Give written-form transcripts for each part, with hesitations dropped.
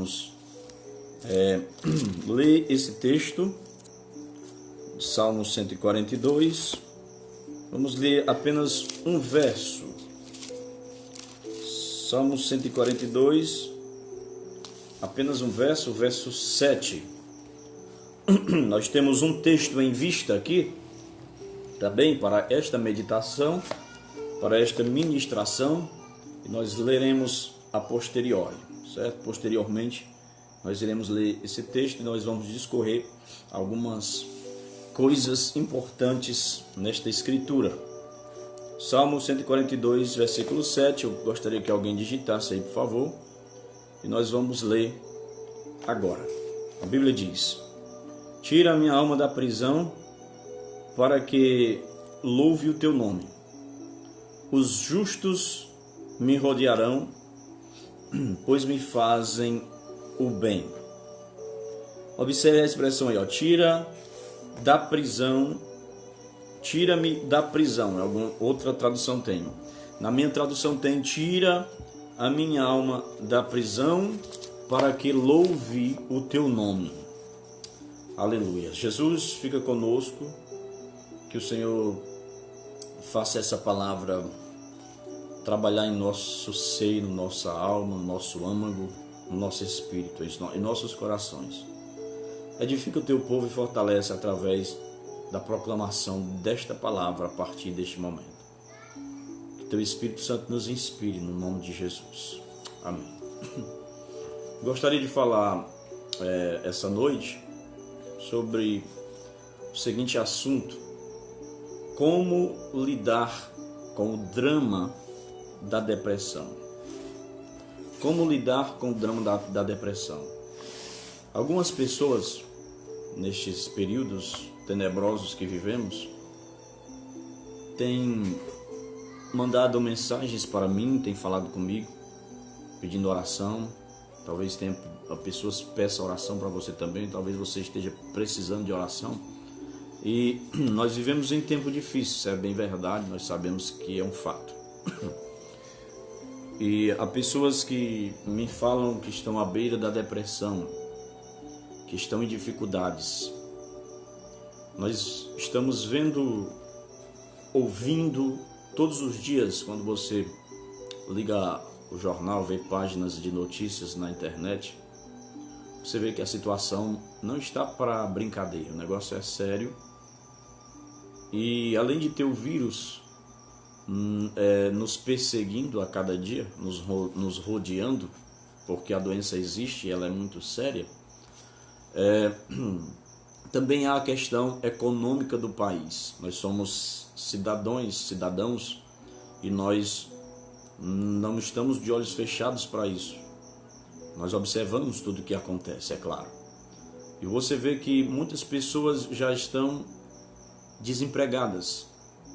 vamos ler esse texto, Salmo 142. Vamos ler apenas um verso. Salmo 142, apenas um verso, o verso 7. Nós temos um texto em vista aqui, também para esta meditação, para esta ministração, e nós leremos a posteriori, certo? Posteriormente, nós iremos ler esse texto e nós vamos discorrer algumas coisas importantes nesta escritura. Salmo 142, versículo 7, eu gostaria que alguém digitasse aí, por favor, e nós vamos ler agora. A Bíblia diz: tira a minha alma da prisão, para que louve o teu nome. Os justos me rodearão, pois me fazem o bem. Observe a expressão aí, ó, tira da prisão, tira-me da prisão. Alguma outra tradução tem. Na minha tradução tem: tira a minha alma da prisão, para que louve o teu nome. Aleluia. Jesus, fica conosco, que o Senhor faça essa palavra trabalhar em nosso seio, na nossa alma, no nosso âmago, no nosso espírito, em nossos corações. Edifica o teu povo e fortalece através da proclamação desta palavra a partir deste momento. Que teu Espírito Santo nos inspire no nome de Jesus. Amém. Gostaria de falar essa noite sobre o seguinte assunto: como lidar com o drama da depressão. Como lidar com o drama da depressão. Algumas pessoas, nestes períodos tenebrosos que vivemos, têm mandado mensagens para mim, têm falado comigo, pedindo oração. Talvez pessoas peçam oração para você também, talvez você esteja precisando de oração. E nós vivemos em tempo difícil, isso é bem verdade, nós sabemos que é um fato. E há pessoas que me falam que estão à beira da depressão, que estão em dificuldades. Nós estamos vendo, ouvindo todos os dias, quando você liga o jornal, vê páginas de notícias na internet, você vê que a situação não está para brincadeira, o negócio é sério. E além de ter o vírus nos perseguindo a cada dia, nos rodeando, porque a doença existe e ela é muito séria, também há a questão econômica do país. Nós somos cidadãos, e nós não estamos de olhos fechados para isso. Nós observamos tudo o que acontece, é claro. E você vê que muitas pessoas já estão desempregadas.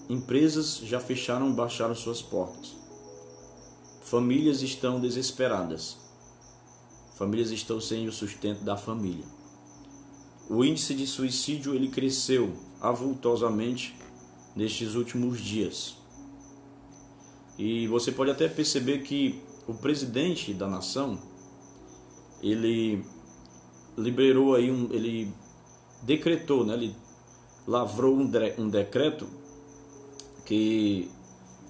Empresas já fecharam, baixaram suas portas. Famílias estão desesperadas. Famílias estão sem o sustento da família. O índice de suicídio ele cresceu avultosamente nestes últimos dias. E você pode até perceber que o presidente da nação, ele liberou aí ele decretou, né? Ele lavrou um decreto que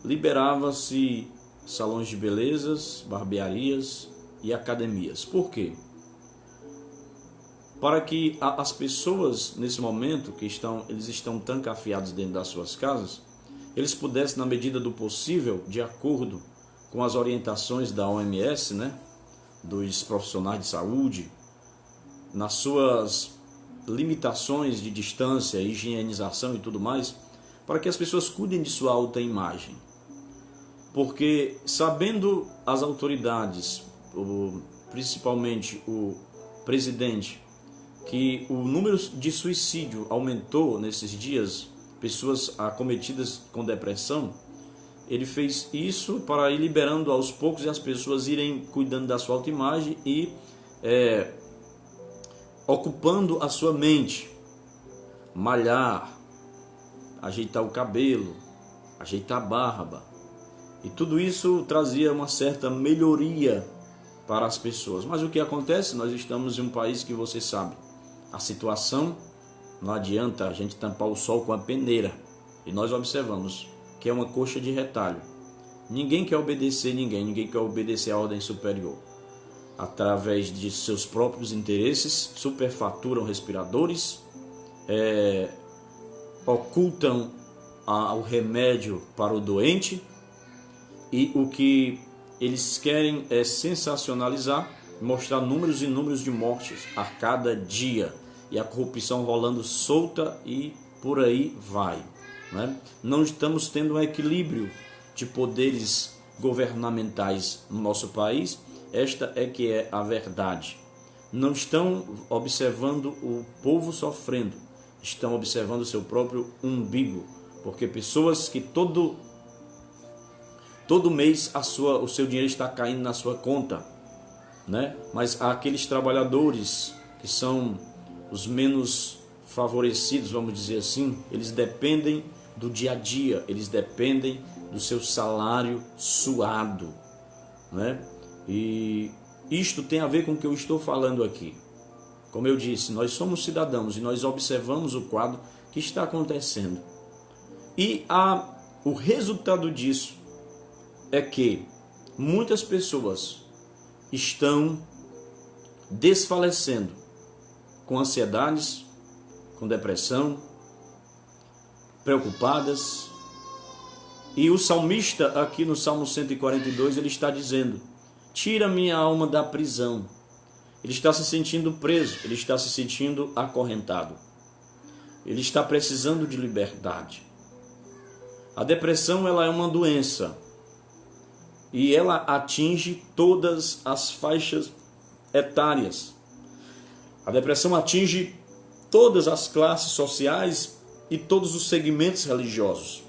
liberava-se salões de belezas, barbearias e academias. Por quê? Para que as pessoas nesse momento eles estão trancafiados dentro das suas casas, eles pudessem, na medida do possível, de acordo com as orientações da OMS, né, dos profissionais de saúde, nas suas limitações de distância, higienização e tudo mais, para que as pessoas cuidem de sua autoimagem. Porque, sabendo as autoridades, principalmente o presidente, que o número de suicídio aumentou nesses dias, pessoas acometidas com depressão, ele fez isso para ir liberando aos poucos e as pessoas irem cuidando da sua autoimagem e ocupando a sua mente, malhar, ajeitar o cabelo, ajeitar a barba. E tudo isso trazia uma certa melhoria para as pessoas. Mas o que acontece? Nós estamos em um país que você sabe, a situação não adianta a gente tampar o sol com a peneira. E nós observamos que é uma coxa de retalho. Ninguém quer obedecer ninguém quer obedecer à ordem superior. Através de seus próprios interesses, superfaturam respiradores, ocultam o remédio para o doente, e o que eles querem é sensacionalizar, mostrar números e números de mortes a cada dia, e a corrupção rolando solta e por aí vai, né? Não estamos tendo um equilíbrio de poderes governamentais no nosso país. Esta é que é a verdade. Não estão observando o povo sofrendo, estão observando o seu próprio umbigo, porque pessoas que todo mês o seu dinheiro está caindo na sua conta, né? Mas aqueles trabalhadores que são os menos favorecidos, vamos dizer assim, eles dependem do dia a dia, eles dependem do seu salário suado, né? E isto tem a ver com o que eu estou falando aqui. Como eu disse, nós somos cidadãos e nós observamos o quadro que está acontecendo. E o resultado disso é que muitas pessoas estão desfalecendo com ansiedades, com depressão, preocupadas. E o salmista aqui no Salmo 142, ele está dizendo: tira minha alma da prisão. Ele está se sentindo preso, ele está se sentindo acorrentado. Ele está precisando de liberdade. A depressão, ela é uma doença e ela atinge todas as faixas etárias. A depressão atinge todas as classes sociais e todos os segmentos religiosos.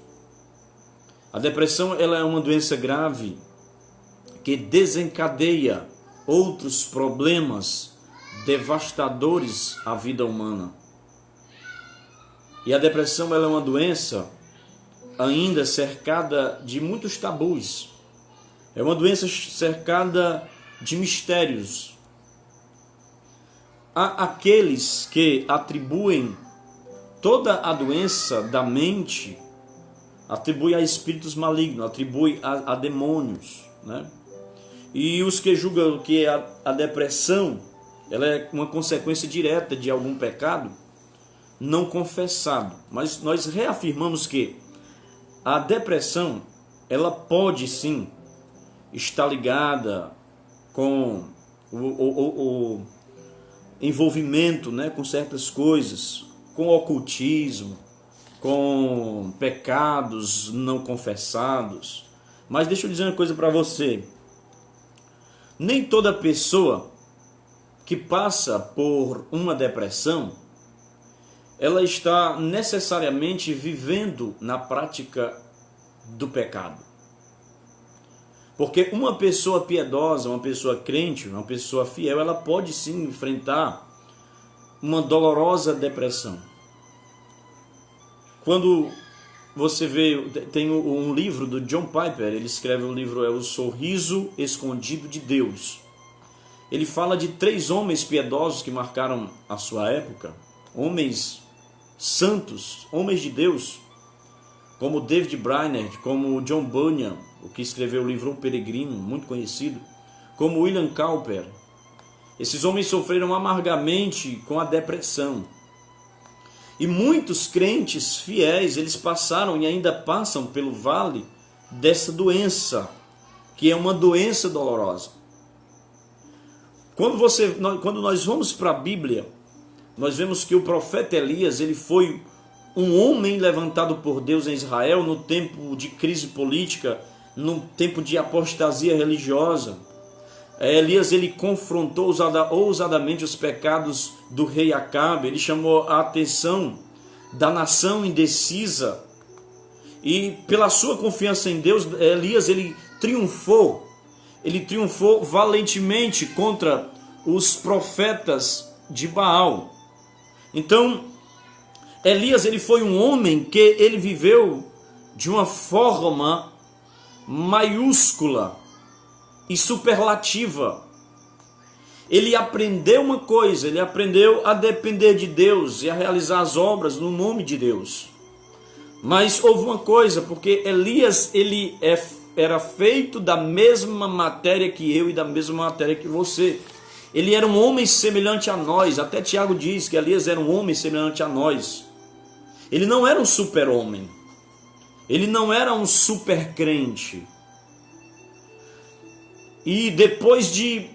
A depressão, ela é uma doença grave que desencadeia outros problemas devastadores à vida humana. E a depressão, ela é uma doença ainda cercada de muitos tabus. É uma doença cercada de mistérios. Há aqueles que atribuem toda a doença da mente, atribui a espíritos malignos, atribui a demônios, né? E os que julgam que a depressão ela é uma consequência direta de algum pecado não confessado. Mas nós reafirmamos que a depressão, ela pode sim estar ligada com o envolvimento, né, com certas coisas, com ocultismo, com pecados não confessados. Mas deixa eu dizer uma coisa para você. Nem toda pessoa que passa por uma depressão, ela está necessariamente vivendo na prática do pecado. Porque uma pessoa piedosa, uma pessoa crente, uma pessoa fiel, ela pode sim enfrentar uma dolorosa depressão. Quando você vê, tem um livro do John Piper, ele escreve um livro, O Sorriso Escondido de Deus. Ele fala de 3 homens piedosos que marcaram a sua época, homens santos, homens de Deus, como David Brainerd, como John Bunyan, o que escreveu o livro O Peregrino, muito conhecido, como William Cowper. Esses homens sofreram amargamente com a depressão. E muitos crentes fiéis, eles passaram e ainda passam pelo vale dessa doença, que é uma doença dolorosa. Quando nós vamos para a Bíblia, nós vemos que o profeta Elias, ele foi um homem levantado por Deus em Israel no tempo de crise política, no tempo de apostasia religiosa. Elias, ele confrontou ousadamente os pecados do rei Acabe, ele chamou a atenção da nação indecisa, e pela sua confiança em Deus, Elias, ele triunfou valentemente contra os profetas de Baal. Então, Elias, ele foi um homem que ele viveu de uma forma maiúscula e superlativa. Ele aprendeu uma coisa, ele aprendeu a depender de Deus e a realizar as obras no nome de Deus. Mas houve uma coisa, porque Elias, era feito da mesma matéria que eu e da mesma matéria que você. Ele era um homem semelhante a nós. Até Tiago diz que Elias era um homem semelhante a nós. Ele não era um super-homem. Ele não era um super-crente. E depois de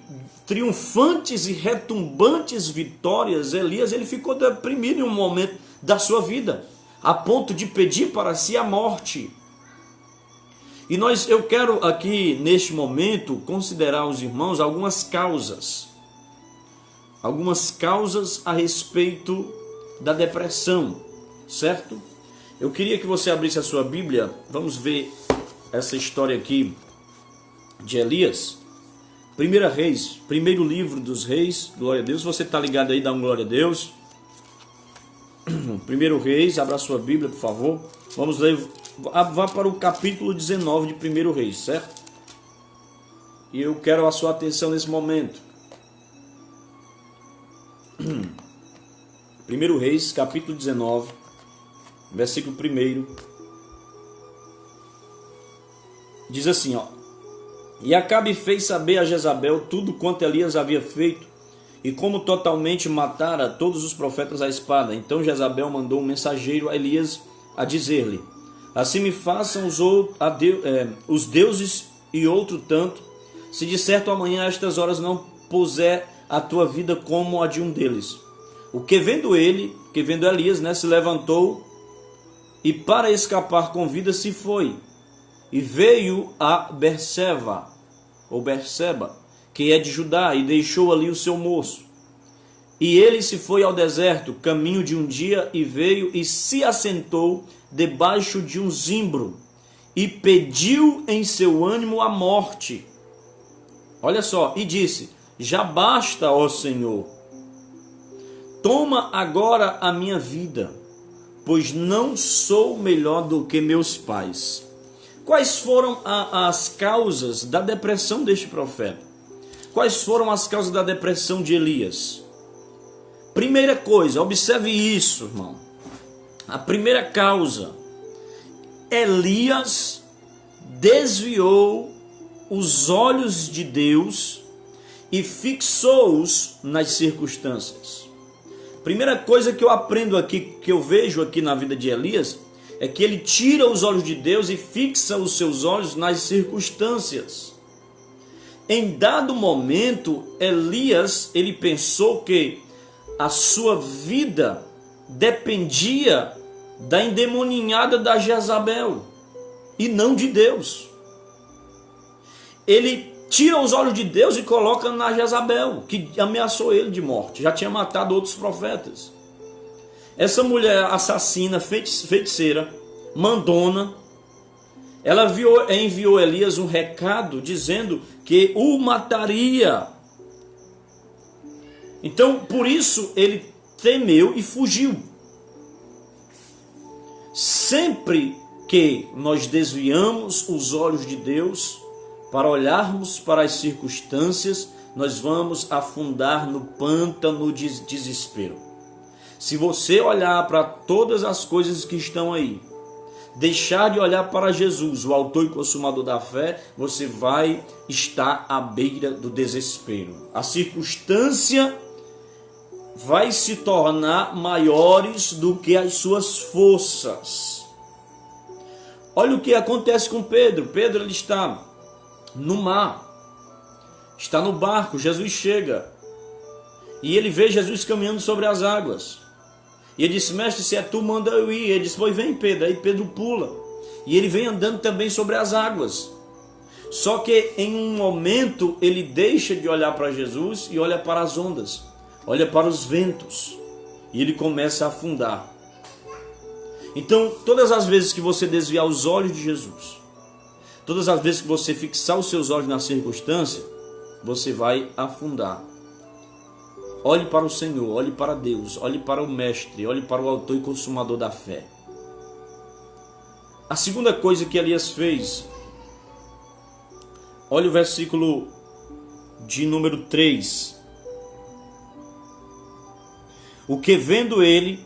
triunfantes e retumbantes vitórias, Elias ele ficou deprimido em um momento da sua vida, a ponto de pedir para si a morte. E eu quero aqui, neste momento, considerar os irmãos algumas causas a respeito da depressão, certo? Eu queria que você abrisse a sua Bíblia, vamos ver essa história aqui de Elias. 1 Reis, primeiro livro dos reis, glória a Deus. Se você está ligado aí, dá um glória a Deus. 1 Reis, abra a sua Bíblia, por favor. Vamos ler, vá para o capítulo 19 de 1 Reis, certo? E eu quero a sua atenção nesse momento. 1 Reis, capítulo 19, versículo 1. Diz assim, ó. E Acabe fez saber a Jezabel tudo quanto Elias havia feito, e como totalmente matara todos os profetas à espada. Então Jezabel mandou um mensageiro a Elias a dizer-lhe: assim me façam os deuses e outro tanto, se de certo amanhã a estas horas não puser a tua vida como a de um deles. O que vendo Elias, se levantou e para escapar com vida se foi, e veio a Berseba, que é de Judá, e deixou ali o seu moço. E ele se foi ao deserto, caminho de um dia, e veio e se assentou debaixo de um zimbro, e pediu em seu ânimo a morte. Olha só, e disse: já basta, ó Senhor, toma agora a minha vida, pois não sou melhor do que meus pais. Quais foram as causas da depressão deste profeta? Quais foram as causas da depressão de Elias? Primeira coisa, observe isso, irmão. A primeira causa: Elias desviou os olhos de Deus e fixou-os nas circunstâncias. Primeira coisa que eu aprendo aqui, que eu vejo aqui na vida de Elias, é que ele tira os olhos de Deus e fixa os seus olhos nas circunstâncias. Em dado momento, Elias, ele pensou que a sua vida dependia da endemoninhada da Jezabel e não de Deus. Ele tira os olhos de Deus e coloca na Jezabel, que ameaçou ele de morte, já tinha matado outros profetas. Essa mulher assassina, feiticeira, mandona, ela enviou Elias um recado dizendo que o mataria. Então, por isso, ele temeu e fugiu. Sempre que nós desviamos os olhos de Deus para olharmos para as circunstâncias, nós vamos afundar no pântano de desespero. Se você olhar para todas as coisas que estão aí, deixar de olhar para Jesus, o autor e consumador da fé, você vai estar à beira do desespero. A circunstância vai se tornar maiores do que as suas forças. Olha o que acontece com Pedro. Pedro ele está no mar, está no barco, Jesus chega e ele vê Jesus caminhando sobre as águas. E ele disse: mestre, se é tu, manda eu ir. Ele disse: pois vem, Pedro. Aí Pedro pula. E ele vem andando também sobre as águas. Só que em um momento ele deixa de olhar para Jesus e olha para as ondas, olha para os ventos. E ele começa a afundar. Então, todas as vezes que você desviar os olhos de Jesus, todas as vezes que você fixar os seus olhos na circunstância, você vai afundar. Olhe para o Senhor, olhe para Deus, olhe para o Mestre, olhe para o autor e consumador da fé. A segunda coisa que Elias fez, olha o versículo de número 3. o que vendo ele,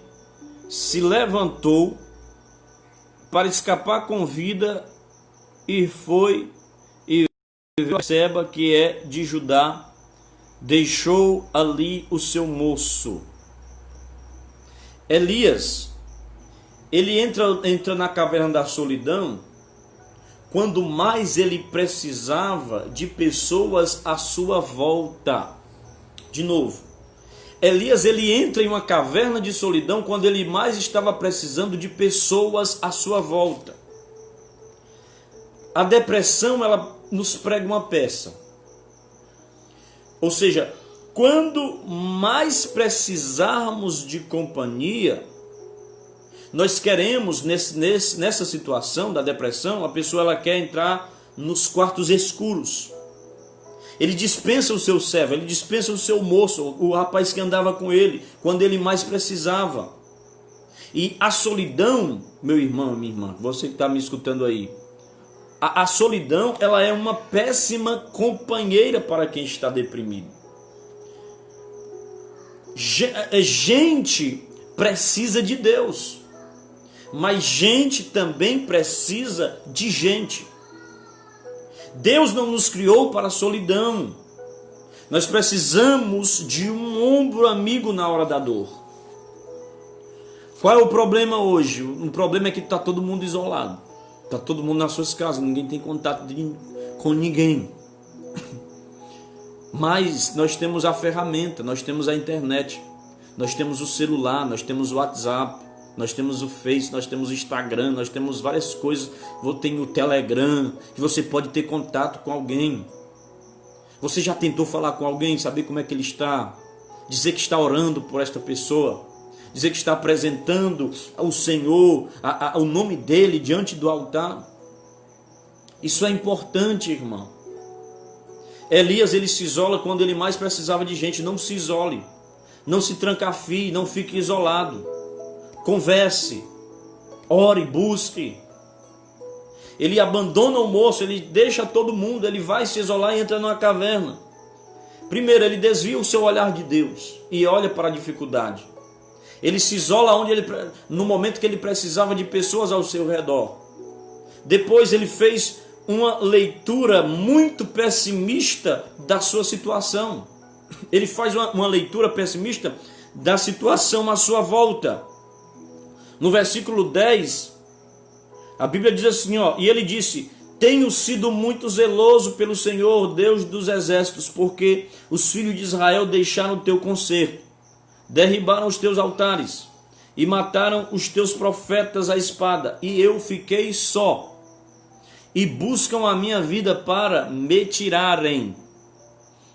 se levantou para escapar com vida e foi e viu Seba, que é de Judá, deixou ali o seu moço. Elias, ele entra na caverna da solidão quando mais ele precisava de pessoas à sua volta. De novo, Elias, ele entra em uma caverna de solidão quando ele mais estava precisando de pessoas à sua volta. A depressão, ela nos prega uma peça. Ou seja, quando mais precisarmos de companhia, nós queremos, nessa situação da depressão, a pessoa ela quer entrar nos quartos escuros. Ele dispensa o seu servo, ele dispensa o seu moço, o rapaz que andava com ele, quando ele mais precisava. E a solidão, meu irmão, minha irmã, você que está me escutando aí, a solidão, ela é uma péssima companheira para quem está deprimido. Gente precisa de Deus, mas gente também precisa de gente. Deus não nos criou para a solidão. Nós precisamos de um ombro amigo na hora da dor. Qual é o problema hoje? O problema é que está todo mundo isolado. Está todo mundo nas suas casas, ninguém tem contato com ninguém. Mas nós temos a ferramenta, nós temos a internet, nós temos o celular, nós temos o WhatsApp, nós temos o Face, nós temos o Instagram, nós temos várias coisas. Tem o Telegram, que você pode ter contato com alguém. Você já tentou falar com alguém, saber como é que ele está? Dizer que está orando por esta pessoa? Dizer que está apresentando ao Senhor, o nome dele diante do altar? Isso é importante, irmão. Elias, ele se isola quando ele mais precisava de gente. Não se isole, não se trancafie, não fique isolado. Converse, ore, busque. Ele abandona o moço, ele deixa todo mundo, ele vai se isolar e entra numa caverna. Primeiro, ele desvia o seu olhar de Deus e olha para a dificuldade. Ele se isola no momento que ele precisava de pessoas ao seu redor. Depois ele fez uma leitura muito pessimista da sua situação. Ele faz uma leitura pessimista da situação à sua volta. No versículo 10, a Bíblia diz assim, e ele disse: tenho sido muito zeloso pelo Senhor, Deus dos exércitos, porque os filhos de Israel deixaram o teu concerto, derribaram os teus altares e mataram os teus profetas à espada, e eu fiquei só, e buscam a minha vida para me tirarem.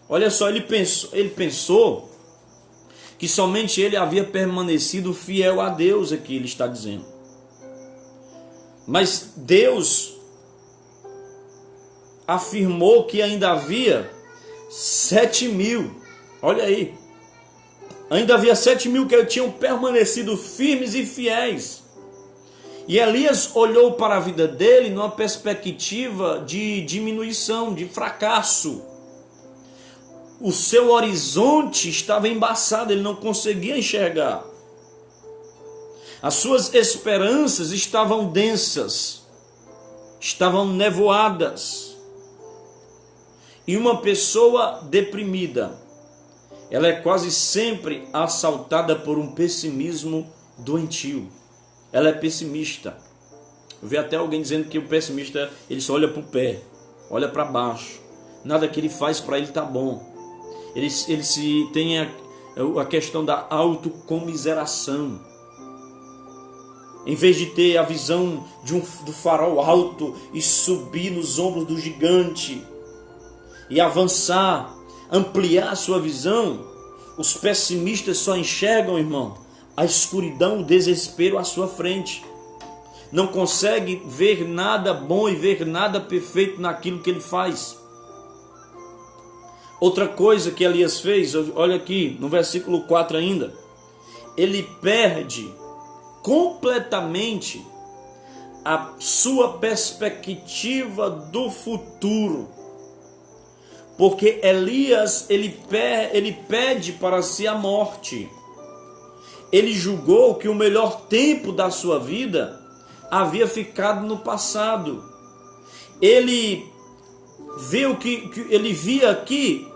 Olha só, ele pensou que somente ele havia permanecido fiel a Deus, aqui ele está dizendo. Mas Deus afirmou que ainda havia 7.000, olha aí, ainda havia 7.000 que tinham permanecido firmes e fiéis. E Elias olhou para a vida dele numa perspectiva de diminuição, de fracasso. O seu horizonte estava embaçado, ele não conseguia enxergar. As suas esperanças estavam densas, estavam nevoadas. E uma pessoa deprimida, ela é quase sempre assaltada por um pessimismo doentio. Ela é pessimista. Eu vi até alguém dizendo que o pessimista, ele só olha para o pé, olha para baixo. Nada que ele faz para ele está bom. Ele se tem a questão da autocomiseração. Em vez de ter a visão do farol alto e subir nos ombros do gigante e avançar, ampliar a sua visão, os pessimistas só enxergam, irmão, a escuridão, o desespero à sua frente. Não consegue ver nada bom e ver nada perfeito naquilo que ele faz. Outra coisa que Elias fez, olha aqui no versículo 4 ainda, ele perde completamente a sua perspectiva do futuro. Porque Elias, ele pede para si a morte. ele julgou que o melhor tempo da sua vida havia ficado no passado. Ele viu ele via aqui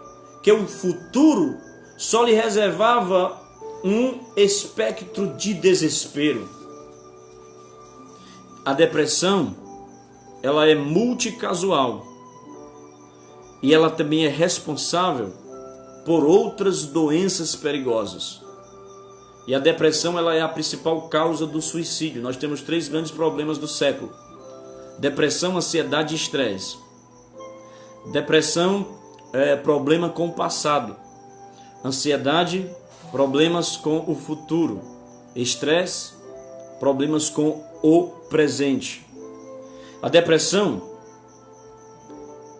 que o futuro só lhe reservava um espectro de desespero. A depressão, ela é multicasual e ela também é responsável por outras doenças perigosas. E a depressão, ela é a principal causa do suicídio. Nós temos 3 grandes problemas do século: depressão, ansiedade e estresse. Depressão é problema com o passado. Ansiedade, problemas com o futuro. Estresse, problemas com o presente. A depressão,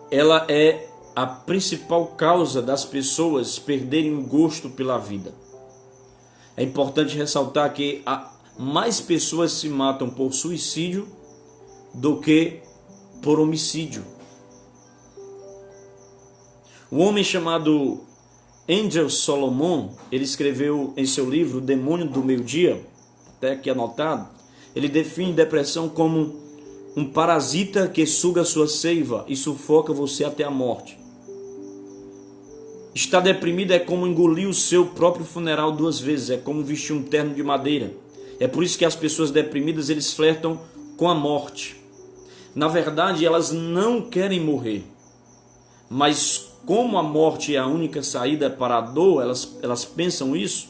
ela é a principal causa das pessoas perderem o gosto pela vida. É importante ressaltar que mais pessoas se matam por suicídio do que por homicídio. Um homem chamado Andrew Solomon, ele escreveu em seu livro O Demônio do Meio-Dia, até aqui anotado, ele define depressão como um parasita que suga sua seiva e sufoca você até a morte. Estar deprimido é como engolir o seu próprio funeral 2 vezes, é como vestir um terno de madeira. É por isso que as pessoas deprimidas, eles flertam com a morte. Na verdade, elas não querem morrer, mas como a morte é a única saída para a dor, elas pensam isso,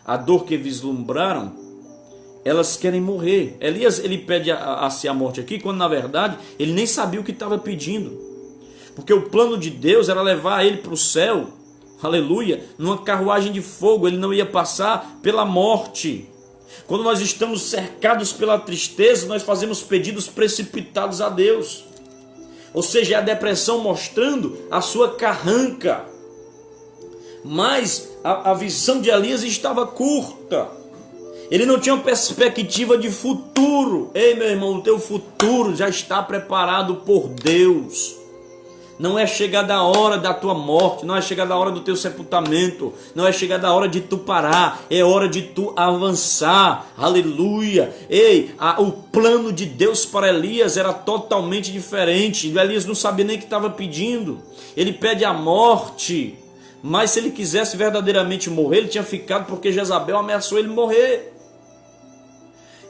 a dor que vislumbraram, elas querem morrer. Elias, ele pede a morte aqui, quando na verdade ele nem sabia o que estava pedindo, porque o plano de Deus era levar ele para o céu, aleluia, numa carruagem de fogo. Ele não ia passar pela morte. Quando nós estamos cercados pela tristeza, nós fazemos pedidos precipitados a Deus. Ou seja, é a depressão mostrando a sua carranca. Mas a visão de Elias estava curta. Ele não tinha uma perspectiva de futuro. Ei, meu irmão, o teu futuro já está preparado por Deus. Não é chegada a hora da tua morte, não é chegada a hora do teu sepultamento, não é chegada a hora de tu parar, é hora de tu avançar, aleluia. Ei, o plano de Deus para Elias era totalmente diferente. Elias não sabia nem o que estava pedindo. Ele pede a morte, mas se ele quisesse verdadeiramente morrer, ele tinha ficado, porque Jezabel ameaçou ele morrer.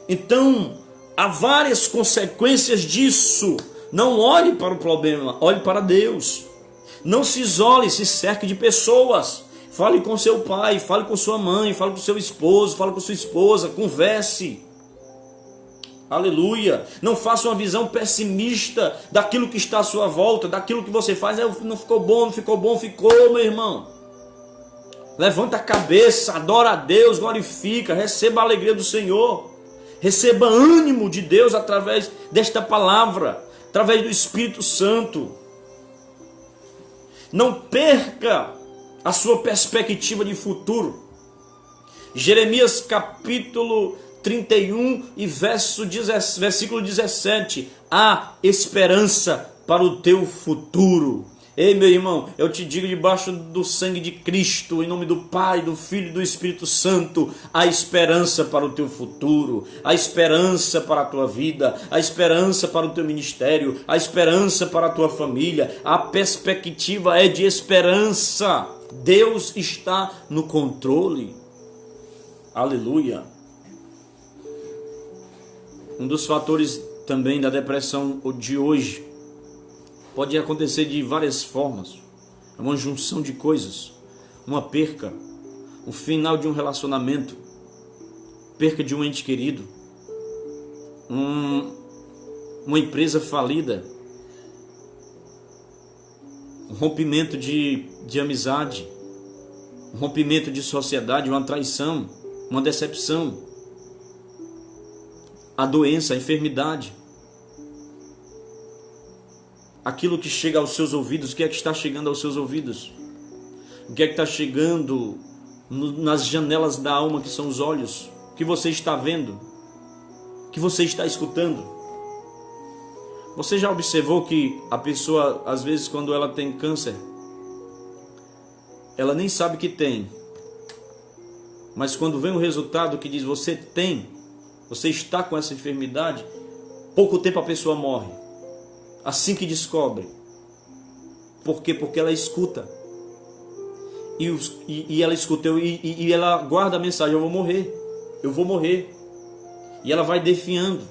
Então, há várias consequências disso. Não olhe para o problema, olhe para Deus. Não se isole, se cerque de pessoas. Fale com seu pai, fale com sua mãe, fale com seu esposo, fale com sua esposa, converse. Aleluia. Não faça uma visão pessimista daquilo que está à sua volta, daquilo que você faz. Não ficou bom, não ficou bom, ficou, meu irmão. Levanta a cabeça, adora a Deus, glorifica, receba a alegria do Senhor. Receba ânimo de Deus através desta palavra, através do Espírito Santo. Não perca a sua perspectiva de futuro. Jeremias capítulo 31 e versículo 17. Há esperança para o teu futuro. Ei, meu irmão, eu te digo, debaixo do sangue de Cristo, em nome do Pai, do Filho e do Espírito Santo, há esperança para o teu futuro, há esperança para a tua vida, há esperança para o teu ministério, há esperança para a tua família. A perspectiva é de esperança. Deus está no controle. Aleluia. Um dos fatores também da depressão de hoje pode acontecer de várias formas. É uma junção de coisas. Uma perca, o final de um relacionamento, perca de um ente querido, uma empresa falida, um rompimento de amizade, um rompimento de sociedade, uma traição, uma decepção, a doença, a enfermidade. Aquilo que chega aos seus ouvidos, o que é que está chegando aos seus ouvidos? O que é que está chegando nas janelas da alma, que são os olhos? O que você está vendo? O que você está escutando? Você já observou que a pessoa, às vezes, quando ela tem câncer, ela nem sabe que tem. Mas quando vem o resultado que diz você está com essa enfermidade, pouco tempo a pessoa morre. Assim que descobre. Por quê? Porque ela escuta. E ela escuta e ela guarda a mensagem: eu vou morrer. Eu vou morrer. E ela vai definhando.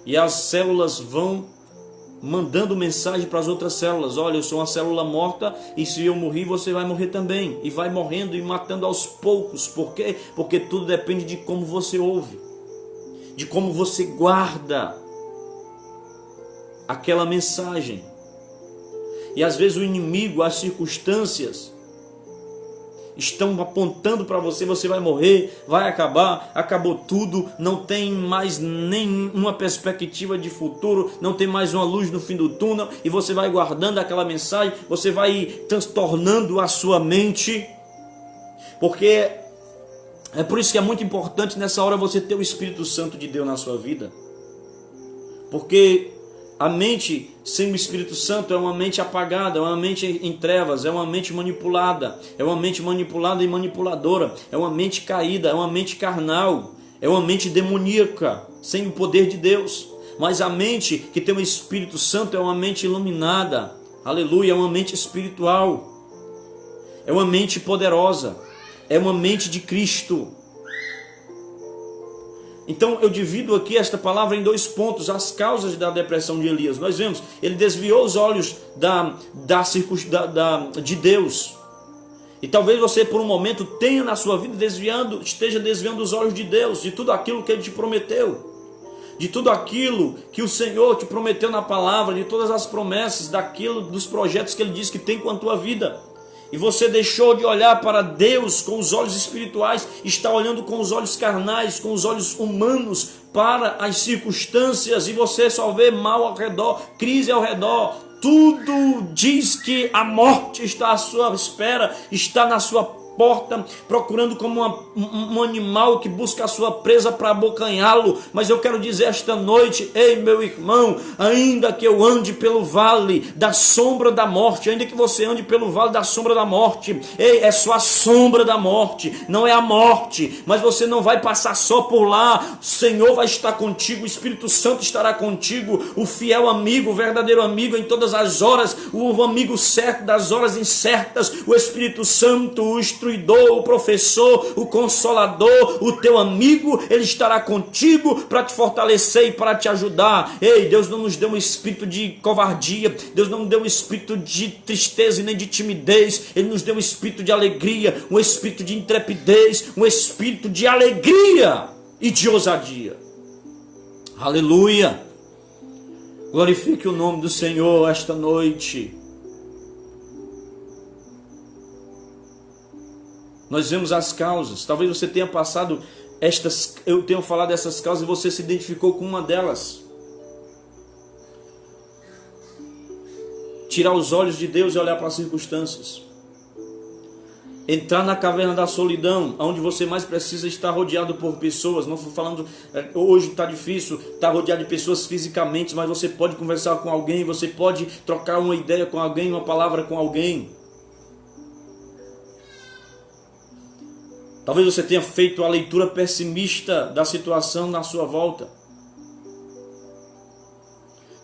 E as células vão mandando mensagem para as outras células: olha, eu sou uma célula morta, e se eu morrer, você vai morrer também. E vai morrendo e matando aos poucos. Por quê? Porque tudo depende de como você ouve, de como você guarda aquela mensagem. E às vezes o inimigo, as circunstâncias estão apontando para você: você vai morrer, vai acabar, acabou tudo, não tem mais nenhuma perspectiva de futuro, não tem mais uma luz no fim do túnel, e você vai guardando aquela mensagem, você vai transtornando a sua mente, porque é por isso que é muito importante nessa hora você ter o Espírito Santo de Deus na sua vida, porque a mente sem o Espírito Santo é uma mente apagada, é uma mente em trevas, é uma mente manipulada, é uma mente manipulada e manipuladora, é uma mente caída, é uma mente carnal, é uma mente demoníaca, sem o poder de Deus. Mas a mente que tem o Espírito Santo é uma mente iluminada, aleluia, é uma mente espiritual, é uma mente poderosa, é uma mente de Cristo. Então eu divido aqui esta palavra em 2 pontos: as causas da depressão de Elias. Nós vemos, ele desviou os olhos de Deus. E talvez você por um momento tenha na sua vida esteja desviando os olhos de Deus, de tudo aquilo que Ele te prometeu, de tudo aquilo que o Senhor te prometeu na palavra, de todas as promessas, dos projetos que Ele diz que tem com a tua vida. E você deixou de olhar para Deus com os olhos espirituais, está olhando com os olhos carnais, com os olhos humanos para as circunstâncias, e você só vê mal ao redor, crise ao redor. Tudo diz que a morte está à sua espera, está na sua porta, procurando como um animal que busca a sua presa para abocanhá-lo. Mas eu quero dizer esta noite: ei, meu irmão, ainda que eu ande pelo vale da sombra da morte, ainda que você ande pelo vale da sombra da morte, ei, é só a sombra da morte, não é a morte, mas você não vai passar só por lá. O Senhor vai estar contigo, o Espírito Santo estará contigo, o fiel amigo, o verdadeiro amigo em todas as horas, o amigo certo das horas incertas, o Espírito Santo, o instruidor, o professor, o consolador, o teu amigo. Ele estará contigo para te fortalecer e para te ajudar. Ei, Deus não nos deu um espírito de covardia, Deus não nos deu um espírito de tristeza e nem de timidez. Ele nos deu um espírito de alegria, um espírito de intrepidez, um espírito de alegria e de ousadia. Aleluia! Glorifique o nome do Senhor esta noite. Nós vemos as causas. Talvez você tenha passado eu tenho falado dessas causas e você se identificou com uma delas. Tirar os olhos de Deus e olhar para as circunstâncias. Entrar na caverna da solidão, onde você mais precisa estar rodeado por pessoas. Não estou falando, hoje está difícil estar rodeado de pessoas fisicamente, mas você pode conversar com alguém, você pode trocar uma ideia com alguém, uma palavra com alguém. Talvez você tenha feito a leitura pessimista da situação na sua volta.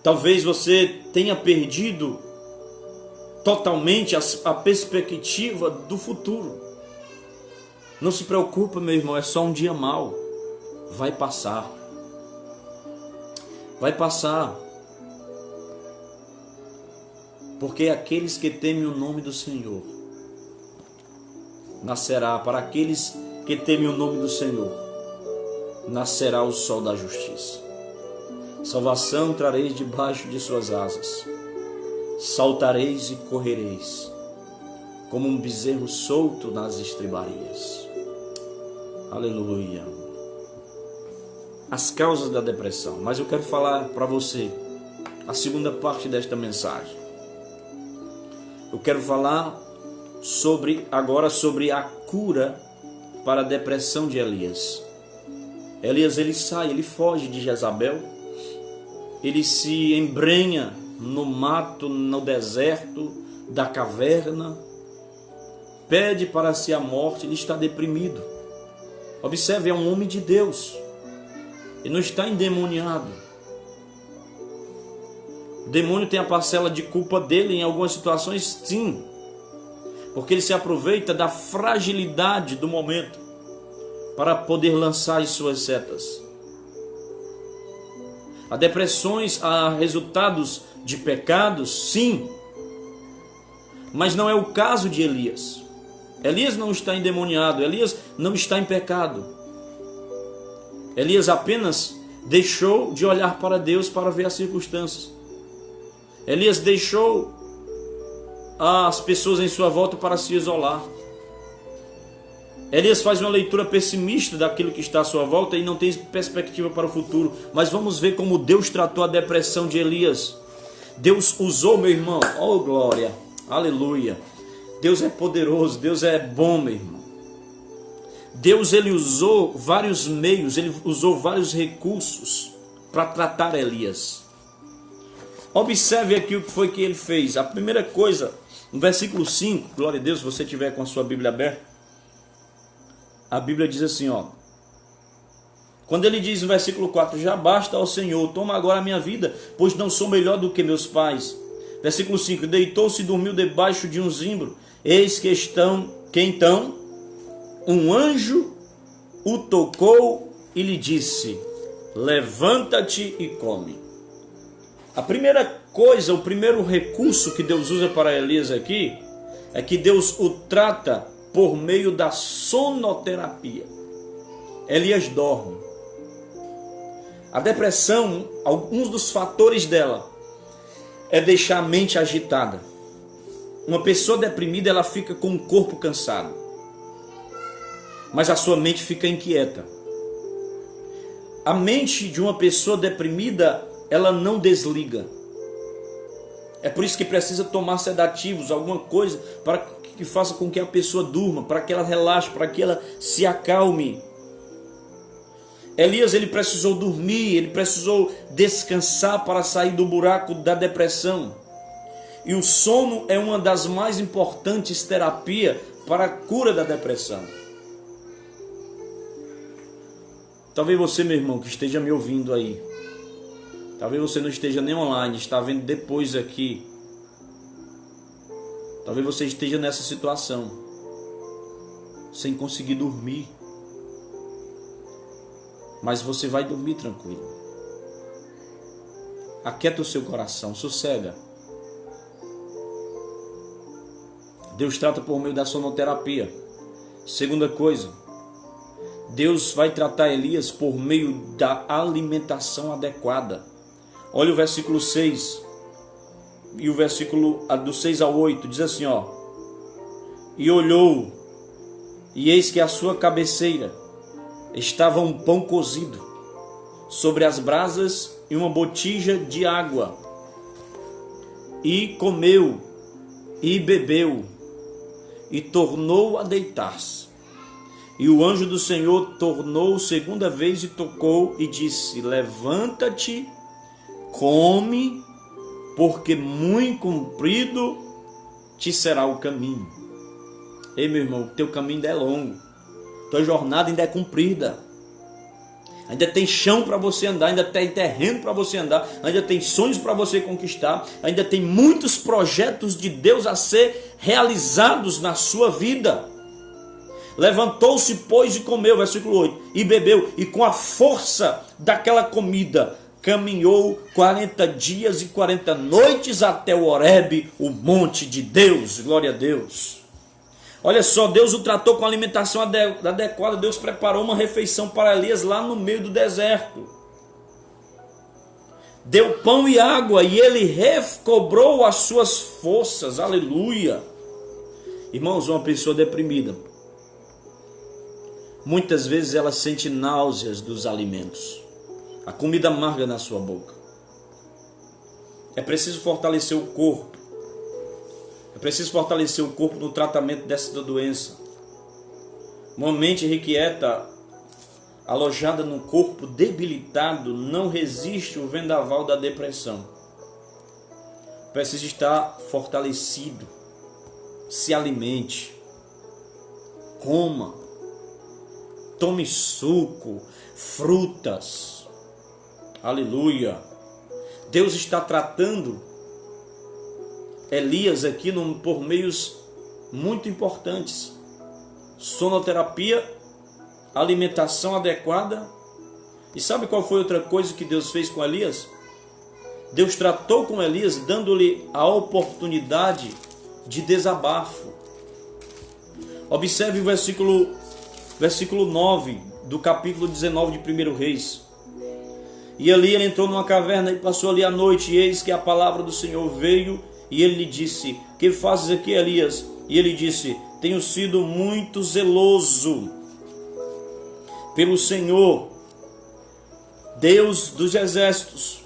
Talvez você tenha perdido totalmente a perspectiva do futuro. Não se preocupe, meu irmão, é só um dia mau. Vai passar. Vai passar. Porque aqueles que temem o nome do Senhor nascerá, para aqueles que temem o nome do Senhor, nascerá o sol da justiça. Salvação trareis debaixo de suas asas. Saltareis e correreis, como um bezerro solto nas estribarias. Aleluia. As causas da depressão. Mas eu quero falar para você a segunda parte desta mensagem. Eu quero falar agora sobre a cura para a depressão de Elias. Elias, ele foge de Jezabel, ele se embrenha no mato, no deserto da caverna, pede para si a morte, ele está deprimido. Observe, é um homem de Deus. Ele não está endemoniado. O demônio tem a parcela de culpa dele em algumas situações, sim. Porque ele se aproveita da fragilidade do momento para poder lançar as suas setas. Há depressões, há resultados de pecados, sim. Mas não é o caso de Elias. Elias não está endemoniado, Elias não está em pecado. Elias apenas deixou de olhar para Deus para ver as circunstâncias. Elias deixou as pessoas em sua volta para se isolar. Elias faz uma leitura pessimista daquilo que está à sua volta e não tem perspectiva para o futuro. Mas vamos ver como Deus tratou a depressão de Elias. Deus usou, meu irmão, oh glória, aleluia. Deus é poderoso, Deus é bom, meu irmão. Deus, ele usou vários meios, ele usou vários recursos para tratar Elias. Observe aqui o que foi que ele fez. A primeira coisa, no versículo 5, glória a Deus, se você tiver com a sua Bíblia aberta, a Bíblia diz assim, ó. Quando ele diz no versículo 4, já basta ao Senhor, toma agora a minha vida, pois não sou melhor do que meus pais. Versículo 5, deitou-se e dormiu debaixo de um zimbro. Eis que então um anjo o tocou e lhe disse, levanta-te e come. A primeira coisa, o primeiro recurso que Deus usa para Elias aqui, é que Deus o trata por meio da sonoterapia. Elias dorme. A depressão, alguns dos fatores dela, é deixar a mente agitada. Uma pessoa deprimida, ela fica com o corpo cansado, mas a sua mente fica inquieta. A mente de uma pessoa deprimida, ela não desliga. É por isso que precisa tomar sedativos, alguma coisa para que faça com que a pessoa durma, para que ela relaxe, para que ela se acalme. Elias, ele precisou dormir, ele precisou descansar para sair do buraco da depressão. E o sono é uma das mais importantes terapias para a cura da depressão. Talvez você, meu irmão, que esteja me ouvindo aí, talvez você não esteja nem online, está vendo depois aqui. Talvez você esteja nessa situação, sem conseguir dormir. Mas você vai dormir tranquilo. Aquieta o seu coração, sossega. Deus trata por meio da sonoterapia. Segunda coisa, Deus vai tratar Elias por meio da alimentação adequada. Olha o versículo 6 e o versículo do 6 ao 8, diz assim, ó. E olhou, e eis que a sua cabeceira estava um pão cozido sobre as brasas e uma botija de água. E comeu e bebeu e tornou a deitar-se. E o anjo do Senhor tornou segunda vez e tocou e disse, levanta-te, come, porque muito comprido te será o caminho. Ei, meu irmão, teu caminho ainda é longo, tua jornada ainda é comprida, ainda tem chão para você andar, ainda tem terreno para você andar, ainda tem sonhos para você conquistar, ainda tem muitos projetos de Deus a ser realizados na sua vida. Levantou-se, pois, e comeu, versículo 8, e bebeu, e com a força daquela comida caminhou 40 dias e 40 noites até o Horebe, o monte de Deus. Glória a Deus. Olha só, Deus o tratou com alimentação adequada. Deus preparou uma refeição para Elias lá no meio do deserto. Deu pão e água e ele recobrou as suas forças. Aleluia. Irmãos, uma pessoa deprimida, muitas vezes ela sente náuseas dos alimentos. A comida amarga na sua boca. É preciso fortalecer o corpo. É preciso fortalecer o corpo no tratamento dessa doença. Uma mente irrequieta, alojada no corpo debilitado, não resiste o vendaval da depressão. Precisa estar fortalecido. Se alimente. Coma. tome suco, frutas. Aleluia. Deus está tratando Elias aqui por meios muito importantes. Sonoterapia, alimentação adequada. E sabe qual foi outra coisa que Deus fez com Elias? Deus tratou com Elias, dando-lhe a oportunidade de desabafo. Observe o versículo 9 do capítulo 19 de 1 Reis. E ali ele entrou numa caverna e passou ali a noite, e eis que a palavra do Senhor veio, e ele lhe disse: que fazes aqui, Elias? E ele disse: tenho sido muito zeloso pelo Senhor, Deus dos exércitos,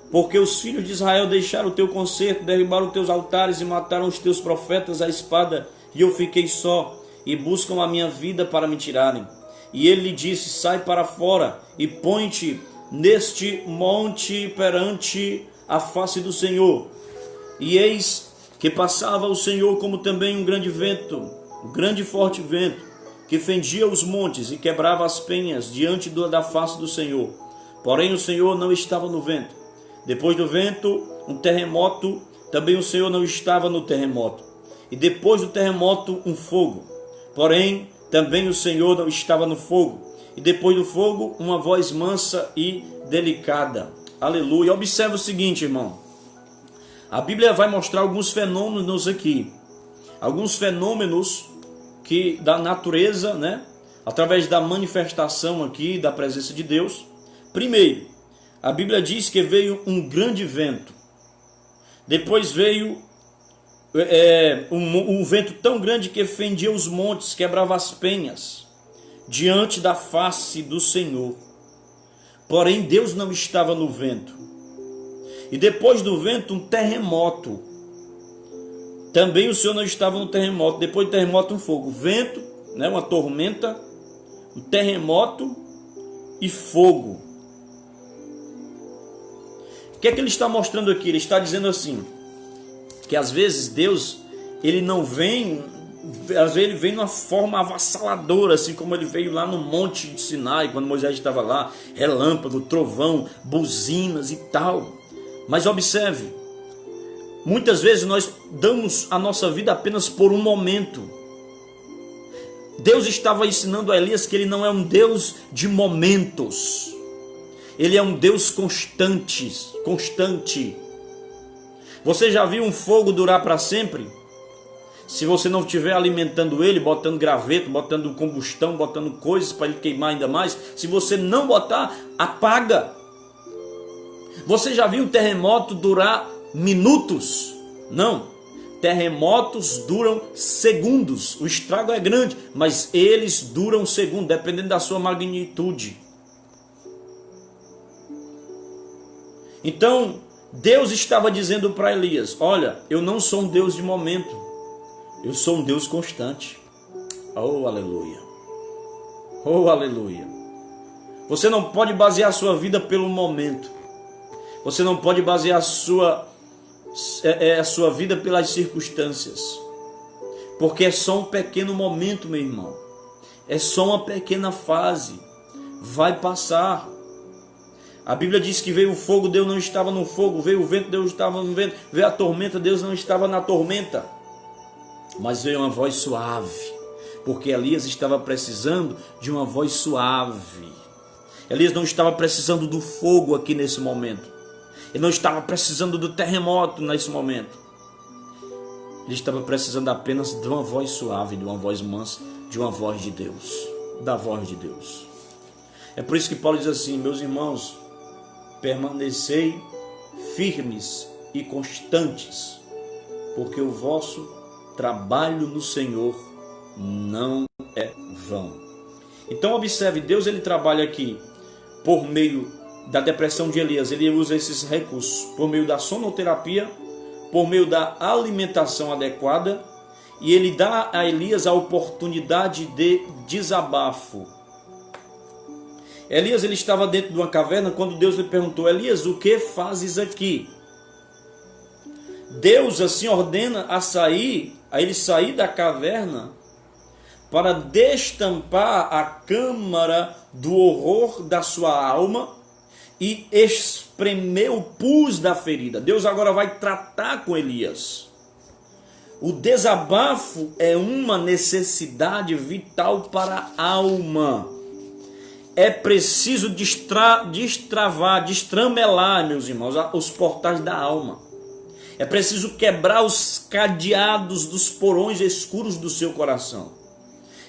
porque os filhos de Israel deixaram o teu concerto, derribaram os teus altares e mataram os teus profetas à espada, e eu fiquei só, e buscam a minha vida para me tirarem. E ele lhe disse: sai para fora e põe-te neste monte perante a face do Senhor. E eis que passava o Senhor como também um grande vento, um grande e forte vento, que fendia os montes e quebrava as penhas diante da face do Senhor. Porém o Senhor não estava no vento. Depois do vento, um terremoto, também o Senhor não estava no terremoto. E depois do terremoto, um fogo. Porém, também o Senhor não estava no fogo. E depois do fogo, uma voz mansa e delicada. Aleluia. Observe o seguinte, irmão. A Bíblia vai mostrar alguns fenômenos aqui. Alguns fenômenos da natureza, né? Através da manifestação aqui da presença de Deus. Primeiro, a Bíblia diz que veio um grande vento. Depois veio um vento tão grande que fendia os montes, quebrava as penhas diante da face do Senhor. Porém, Deus não estava no vento. E depois do vento, um terremoto. Também o Senhor não estava no terremoto. Depois do terremoto, um fogo. Vento, né, uma tormenta, um terremoto e fogo. O que é que ele está mostrando aqui? Ele está dizendo assim, que às vezes Deus, ele não vem, às vezes ele vem numa forma avassaladora, assim como ele veio lá no monte de Sinai, quando Moisés estava lá, relâmpago, trovão, buzinas e tal. Mas observe, muitas vezes nós damos a nossa vida apenas por um momento. Deus estava ensinando a Elias que ele não é um Deus de momentos. Ele é um Deus constante. Você já viu um fogo durar para sempre? Se você não estiver alimentando ele, botando graveto, botando combustão, botando coisas para ele queimar ainda mais, se você não botar, apaga. Você já viu um terremoto durar minutos? Não. Terremotos duram segundos. O estrago é grande, mas eles duram segundos, dependendo da sua magnitude. Então, Deus estava dizendo para Elias: olha, eu não sou um Deus de momento, eu sou um Deus constante. Oh, aleluia. Oh, aleluia. Você não pode basear a sua vida pelo momento. Você não pode basear a sua vida pelas circunstâncias. Porque é só um pequeno momento, meu irmão. É só uma pequena fase. Vai passar. A Bíblia diz que veio o fogo, Deus não estava no fogo. Veio o vento, Deus estava no vento. Veio a tormenta, Deus não estava na tormenta. Mas veio uma voz suave. Porque Elias estava precisando de uma voz suave. Elias não estava precisando do fogo aqui nesse momento. Ele não estava precisando do terremoto nesse momento. Ele estava precisando apenas de uma voz suave, de uma voz mansa, de uma voz de Deus. Da voz de Deus. É por isso que Paulo diz assim: meus irmãos, permanecei firmes e constantes, porque o vosso trabalho no Senhor não é vão. Então observe, Deus ele trabalha aqui por meio da depressão de Elias. Ele usa esses recursos por meio da sonoterapia, por meio da alimentação adequada, e ele dá a Elias a oportunidade de desabafo. Elias ele estava dentro de uma caverna quando Deus lhe perguntou: Elias, o que fazes aqui? Deus assim ordena a ele sair da caverna para destampar a câmara do horror da sua alma e espremer o pus da ferida. Deus agora vai tratar com Elias. O desabafo é uma necessidade vital para a alma. É preciso destramelar, meus irmãos, os portais da alma. É preciso quebrar os cadeados dos porões escuros do seu coração.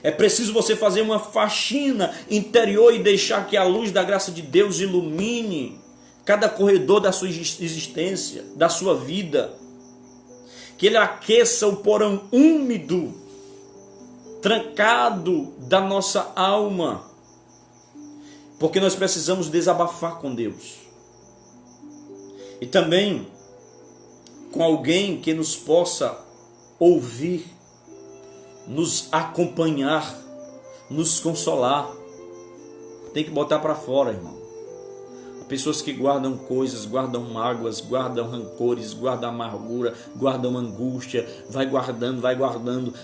É preciso você fazer uma faxina interior e deixar que a luz da graça de Deus ilumine cada corredor da sua existência, da sua vida. Que Ele aqueça o porão úmido, trancado da nossa alma. Porque nós precisamos desabafar com Deus. E também com alguém que nos possa ouvir, nos acompanhar, nos consolar. Tem que botar para fora, irmão. Pessoas que guardam coisas, guardam mágoas, guardam rancores, guardam amargura, guardam angústia, vai guardando,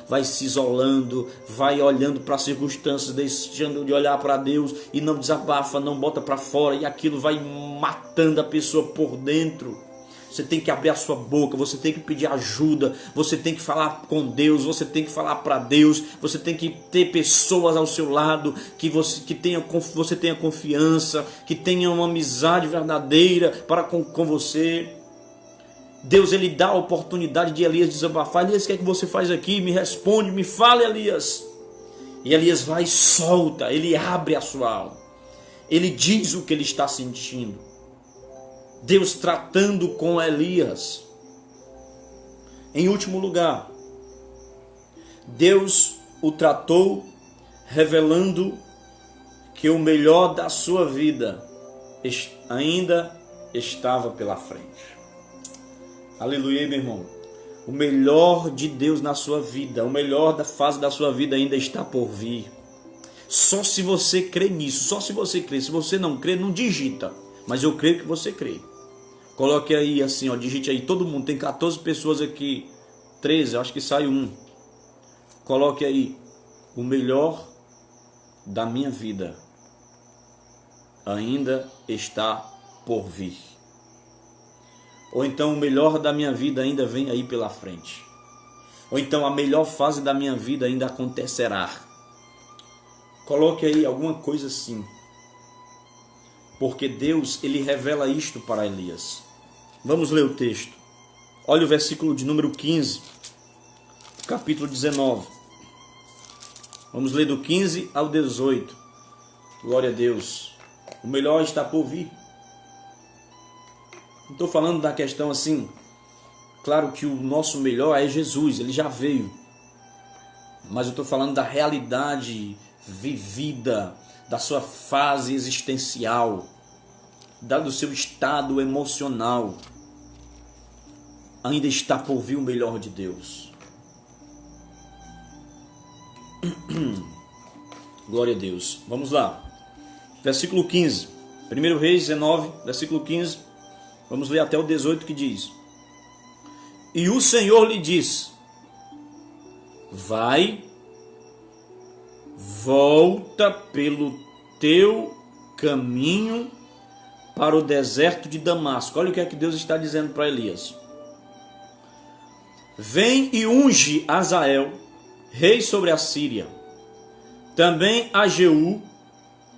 vai se isolando, vai olhando para as circunstâncias, deixando de olhar para Deus e não desabafa, não bota para fora, e aquilo vai matando a pessoa por dentro. Você tem que abrir a sua boca, você tem que pedir ajuda, você tem que falar com Deus, você tem que falar para Deus, você tem que ter pessoas ao seu lado, que você tenha confiança, que tenha uma amizade verdadeira para com você. Deus, Ele dá a oportunidade de Elias desabafar. Elias, o que é que você faz aqui? Me responde, me fale, Elias. E Elias vai e solta, ele abre a sua alma, ele diz o que ele está sentindo. Deus tratando com Elias. Em último lugar, Deus o tratou revelando que o melhor da sua vida ainda estava pela frente. Aleluia, meu irmão. O melhor de Deus na sua vida, o melhor da fase da sua vida ainda está por vir. Só se você crê nisso, só se você crê. Se você não crê, não digita. Mas eu creio que você crê. Coloque aí assim, ó, digite aí, todo mundo, tem 14 pessoas aqui, 13, acho que sai um. Coloque aí, o melhor da minha vida ainda está por vir. Ou então o melhor da minha vida ainda vem aí pela frente. Ou então a melhor fase da minha vida ainda acontecerá. Coloque aí alguma coisa assim. Porque Deus, Ele revela isto para Elias. Vamos ler o texto. Olha o versículo de número 15, capítulo 19. Vamos ler do 15 ao 18. Glória a Deus. O melhor está por vir. Não estou falando da questão assim. Claro que o nosso melhor é Jesus, Ele já veio. Mas eu estou falando da realidade vivida, da sua fase existencial, do seu estado emocional. Ainda está por vir o melhor de Deus. Glória a Deus. Vamos lá. Versículo 15. 1 Reis 19, versículo 15. Vamos ler até o 18 que diz: E o Senhor lhe disse: Vai, volta pelo teu caminho para o deserto de Damasco. Olha o que é que Deus está dizendo para Elias. Vem e unge Azael, rei sobre a Síria. Também a Jeú,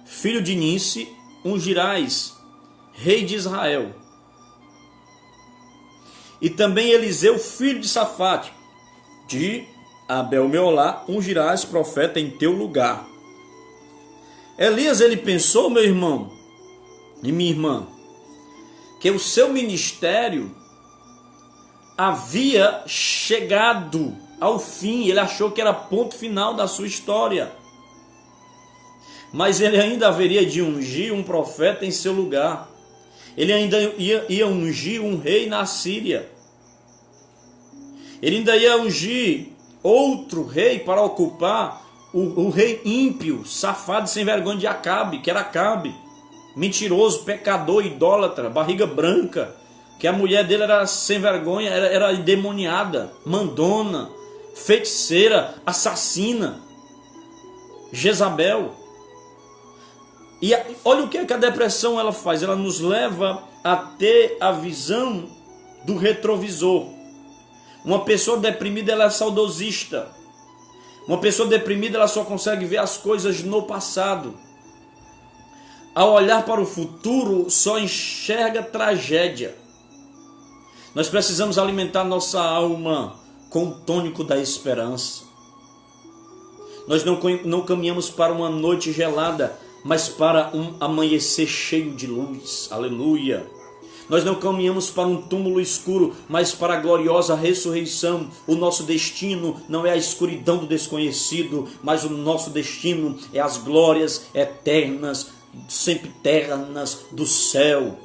filho de Nice, ungirás, rei de Israel. E também Eliseu, filho de Safate, de Abel-Meolá, ungirás profeta em teu lugar. Elias, ele pensou, meu irmão e minha irmã, que o seu ministério havia chegado ao fim. Ele achou que era ponto final da sua história. Mas ele ainda haveria de ungir um profeta em seu lugar. Ele ainda ia ungir um rei na Síria. Ele ainda ia ungir outro rei para ocupar o rei ímpio, safado, sem vergonha de Acabe, que era Acabe. Mentiroso, pecador, idólatra, barriga branca. Que a mulher dele era sem vergonha, era endemoniada, mandona, feiticeira, assassina. Jezabel. E olha o que a depressão ela faz. Ela nos leva a ter a visão do retrovisor. Uma pessoa deprimida, ela é saudosista. Uma pessoa deprimida, ela só consegue ver as coisas no passado. Ao olhar para o futuro, só enxerga tragédia. Nós precisamos alimentar nossa alma com o tônico da esperança. Nós não caminhamos para uma noite gelada, mas para um amanhecer cheio de luz. Aleluia! Nós não caminhamos para um túmulo escuro, mas para a gloriosa ressurreição. O nosso destino não é a escuridão do desconhecido, mas o nosso destino é as glórias eternas, sempiternas do céu.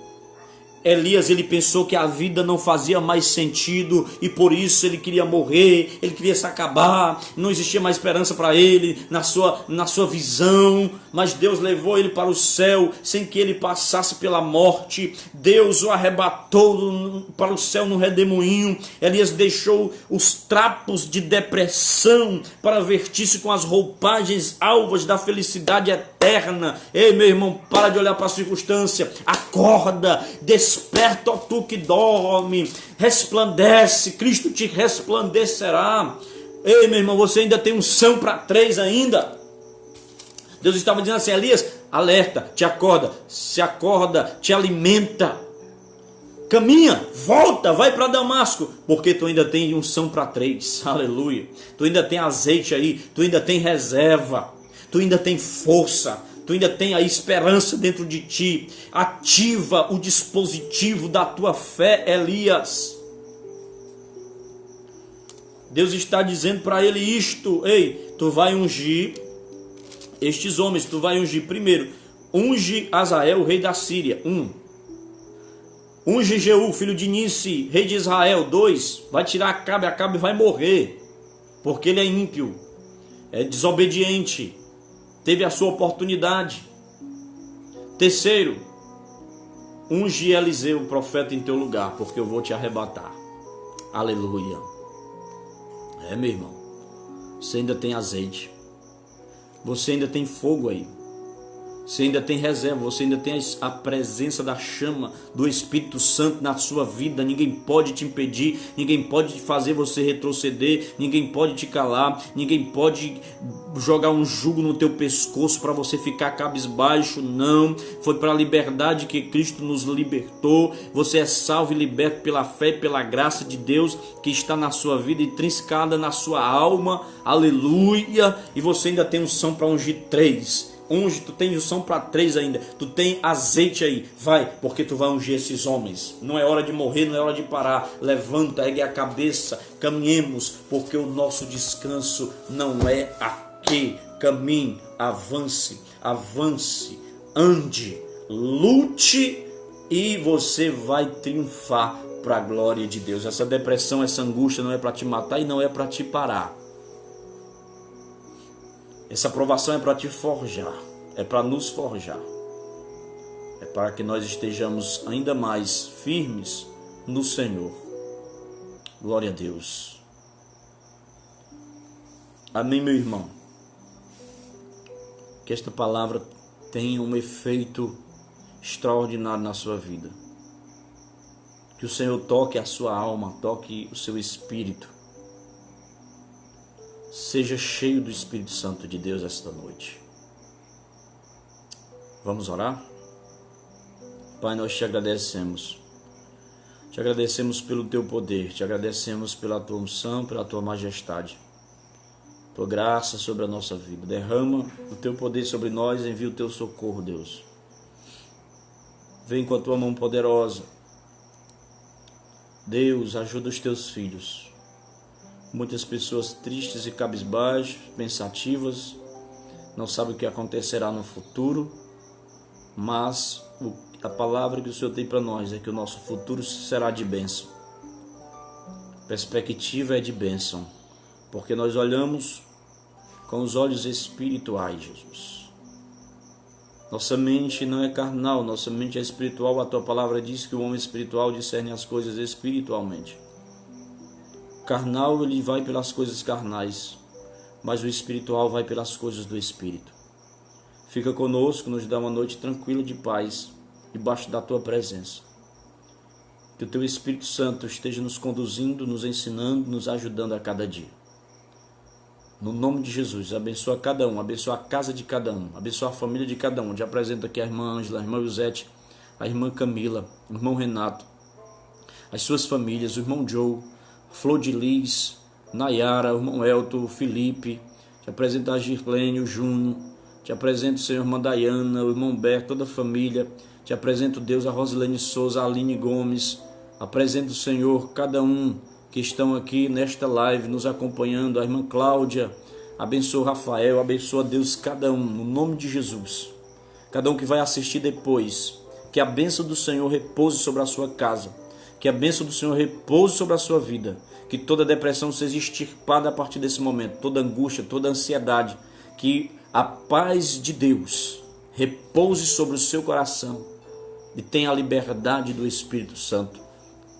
Elias, ele pensou que a vida não fazia mais sentido e por isso ele queria morrer, ele queria se acabar, não existia mais esperança para ele na sua visão, mas Deus levou ele para o céu sem que ele passasse pela morte. Deus o arrebatou para o céu no redemoinho. Elias deixou os trapos de depressão para vestir-se com as roupagens alvas da felicidade eterna. Ei, meu irmão, para de olhar para a circunstância, acorda, desperta, ó tu que dorme, resplandece, Cristo te resplandecerá. Ei, meu irmão, você ainda tem unção para 3 ainda. Deus estava dizendo assim: Elias, alerta, te acorda, se acorda, te alimenta, caminha, volta, vai para Damasco, porque tu ainda tem unção para 3, aleluia. Tu ainda tem azeite aí, tu ainda tem reserva, tu ainda tem força, tu ainda tem a esperança dentro de ti. Ativa o dispositivo da tua fé, Elias. Deus está dizendo para ele isto: ei, tu vai ungir estes homens, tu vai ungir primeiro, unge Azael, rei da Síria, 1. Unge Jeú, filho de Nissi, rei de Israel, 2. Vai tirar Acabe vai morrer, porque ele é ímpio, é desobediente, teve a sua oportunidade. 3, unge Eliseu, profeta, em teu lugar, porque eu vou te arrebatar. Aleluia. Meu irmão, você ainda tem azeite, você ainda tem fogo aí, você ainda tem reserva, você ainda tem a presença da chama do Espírito Santo na sua vida. Ninguém pode te impedir, ninguém pode fazer você retroceder, ninguém pode te calar, ninguém pode jogar um jugo no teu pescoço para você ficar cabisbaixo. Não, foi para a liberdade que Cristo nos libertou. Você é salvo e liberto pela fé e pela graça de Deus que está na sua vida, intrinsecada na sua alma. Aleluia. E você ainda tem unção para ungir 3. Unge, tu tem unção para 3 ainda, tu tem azeite aí, vai, porque tu vai ungir esses homens. Não é hora de morrer, não é hora de parar. Levanta, ergue a cabeça, caminhemos, porque o nosso descanso não é aqui. Caminhe, avance, ande, lute e você vai triunfar para a glória de Deus. Essa depressão, essa angústia não é para te matar e não é para te parar. Essa provação é para te forjar, é para nos forjar, é para que nós estejamos ainda mais firmes no Senhor. Glória a Deus. Amém, meu irmão. Que esta palavra tenha um efeito extraordinário na sua vida. Que o Senhor toque a sua alma, toque o seu espírito. Seja cheio do Espírito Santo de Deus esta noite. Vamos orar? Pai, nós te agradecemos. Te agradecemos pelo teu poder, te agradecemos pela tua unção, pela tua majestade. Tua graça sobre a nossa vida. Derrama o teu poder sobre nós, envia o teu socorro, Deus. Vem com a tua mão poderosa. Deus, ajuda os teus filhos. Muitas pessoas tristes e cabisbaixas, pensativas, não sabem o que acontecerá no futuro, mas a palavra que o Senhor tem para nós é que o nosso futuro será de bênção. A perspectiva é de bênção, porque nós olhamos com os olhos espirituais, Jesus. Nossa mente não é carnal, nossa mente é espiritual. A tua palavra diz que o homem espiritual discerne as coisas espiritualmente. Carnal, ele vai pelas coisas carnais, mas o espiritual vai pelas coisas do Espírito. Fica conosco, nos dá uma noite tranquila de paz, debaixo da Tua presença. Que o Teu Espírito Santo esteja nos conduzindo, nos ensinando, nos ajudando a cada dia. No nome de Jesus, abençoa cada um, abençoa a casa de cada um, abençoa a família de cada um. Já apresento aqui a irmã Ângela, a irmã Eusete, a irmã Camila, o irmão Renato, as suas famílias, o irmão Joe, Flor de Liz, Nayara, o irmão Elton, o Felipe. Te apresento a Girlene, o Júnior. Te apresento o Senhor, a irmã Dayana, o irmão Berto, toda a família. Te apresento, Deus, a Rosilene Souza, a Aline Gomes. Apresento, Senhor, cada um que estão aqui nesta live nos acompanhando, a irmã Cláudia. Abençoa o Rafael, abençoa, Deus, cada um, no nome de Jesus. Cada um que vai assistir depois, que a bênção do Senhor repouse sobre a sua casa, que a bênção do Senhor repouse sobre a sua vida, que toda depressão seja extirpada a partir desse momento, toda angústia, toda ansiedade, que a paz de Deus repouse sobre o seu coração e tenha a liberdade do Espírito Santo,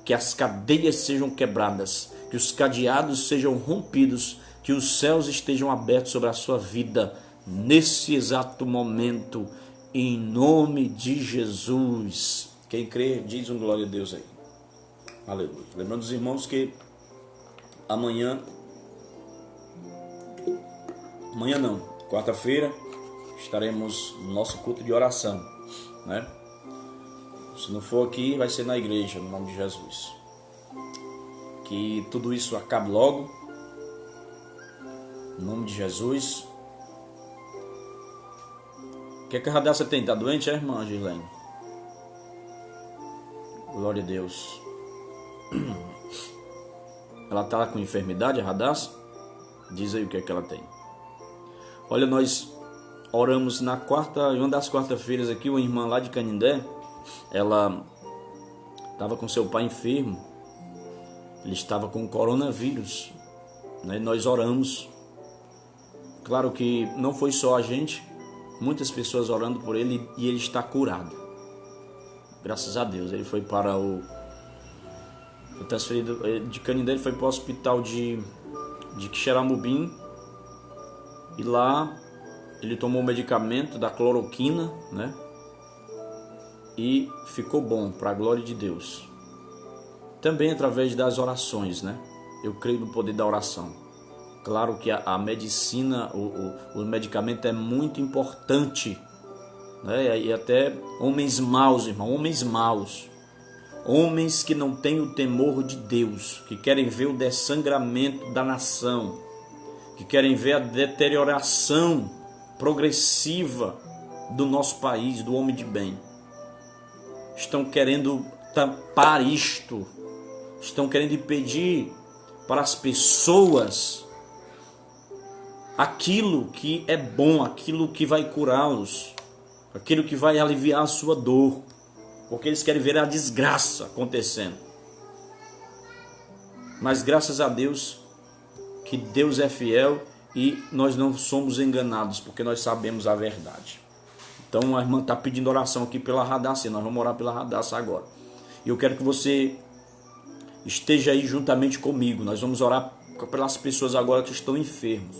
que as cadeias sejam quebradas, que os cadeados sejam rompidos, que os céus estejam abertos sobre a sua vida nesse exato momento, em nome de Jesus. Quem crê, diz um glória a Deus aí. Aleluia. Lembrando os irmãos que amanhã não, quarta-feira, estaremos no nosso culto de oração, né? Se não for aqui, vai ser na igreja, no nome de Jesus. Que tudo isso acabe logo, no nome de Jesus. O que é que a Radassa tem? Está doente, irmã Girlene? Glória a Deus. Ela está com enfermidade, a Radassa? Diz aí o que é que ela tem. Olha, nós oramos em uma das quarta-feiras aqui, uma irmã lá de Canindé, ela estava com seu pai enfermo, ele estava com coronavírus, né? E nós oramos. Claro que não foi só a gente, muitas pessoas orando por ele, e ele está curado. Graças a Deus. Ele foi para transferido de Canindé, ele foi para o hospital de Xeramubim, e lá ele tomou o medicamento da cloroquina, né? E ficou bom, para a glória de Deus. Também através das orações, né? Eu creio no poder da oração. Claro que a medicina, o medicamento é muito importante, né? E até homens maus, irmão, homens maus. Homens que não têm o temor de Deus, que querem ver o dessangramento da nação, que querem ver a deterioração progressiva do nosso país, do homem de bem. Estão querendo tampar isto, estão querendo impedir para as pessoas aquilo que é bom, aquilo que vai curá-los, aquilo que vai aliviar a sua dor, porque eles querem ver a desgraça acontecendo. Mas graças a Deus, que Deus é fiel e nós não somos enganados, porque nós sabemos a verdade. Então a irmã está pedindo oração aqui pela Radassa, nós vamos orar pela Radassa agora. E eu quero que você esteja aí juntamente comigo, nós vamos orar pelas pessoas agora que estão enfermos.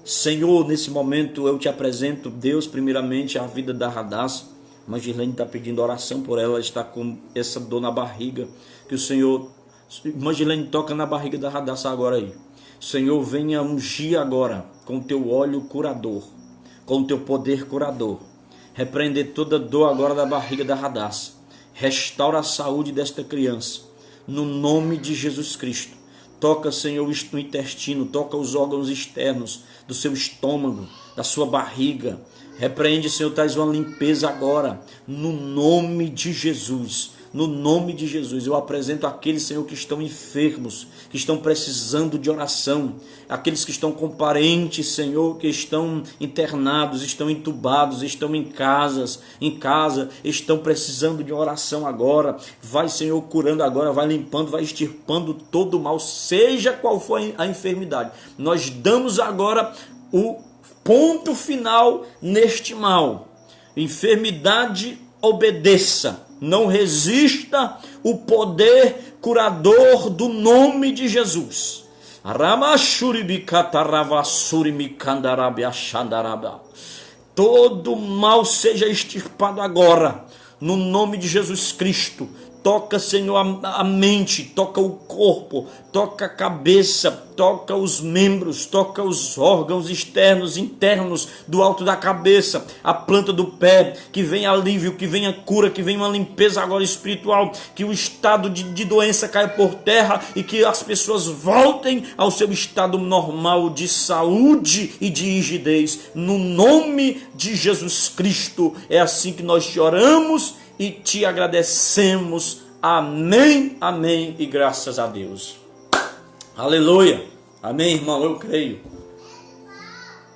Senhor, nesse momento eu te apresento, Deus, primeiramente a vida da Radassa. A irmã Girlene está pedindo oração por ela, ela está com essa dor na barriga, que o Senhor... Irmã Girlene, toca na barriga da Radassa agora aí. Senhor, venha ungir agora com o teu óleo curador, com o teu poder curador. Repreender toda dor agora da barriga da Radassa. Restaura a saúde desta criança, no nome de Jesus Cristo. Toca, Senhor, o intestino, toca os órgãos externos do seu estômago, da sua barriga. Repreende, Senhor, traz uma limpeza agora, no nome de Jesus. No nome de Jesus, eu apresento aqueles, Senhor, que estão enfermos, que estão precisando de oração, aqueles que estão com parentes, Senhor, que estão internados, estão entubados, estão em casa, estão precisando de oração agora. Vai, Senhor, curando agora, vai limpando, vai extirpando todo o mal, seja qual for a enfermidade. Nós damos agora o ponto final neste mal. Enfermidade, obedeça. Não resista o poder curador do nome de Jesus. Todo mal seja extirpado agora, no nome de Jesus Cristo. Toca, Senhor, a mente, toca o corpo, toca a cabeça, toca os membros, toca os órgãos externos, internos, do alto da cabeça, a planta do pé, que venha alívio, que venha cura, que venha uma limpeza agora espiritual, que o estado de doença caia por terra e que as pessoas voltem ao seu estado normal de saúde e de rigidez. No nome de Jesus Cristo, é assim que nós te oramos e te agradecemos. Amém, amém e graças a Deus. Aleluia. Amém, irmão, eu creio.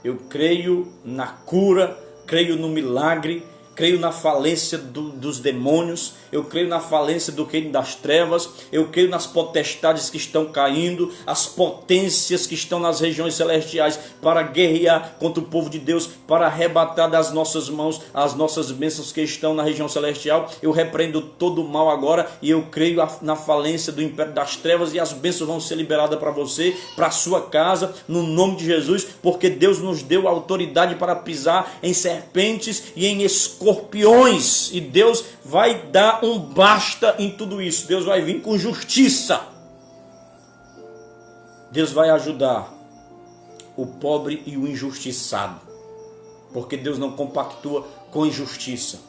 Eu creio na cura, creio no milagre, creio na falência dos demônios, eu creio na falência do reino das trevas, eu creio nas potestades que estão caindo, as potências que estão nas regiões celestiais para guerrear contra o povo de Deus, para arrebatar das nossas mãos as nossas bênçãos que estão na região celestial. Eu repreendo todo o mal agora e eu creio na falência do império das trevas, e as bênçãos vão ser liberadas para você, para a sua casa, no nome de Jesus, porque Deus nos deu autoridade para pisar em serpentes e em escorpiões, e Deus vai dar um basta em tudo isso. Deus vai vir com justiça. Deus vai ajudar o pobre e o injustiçado, porque Deus não compactua com injustiça,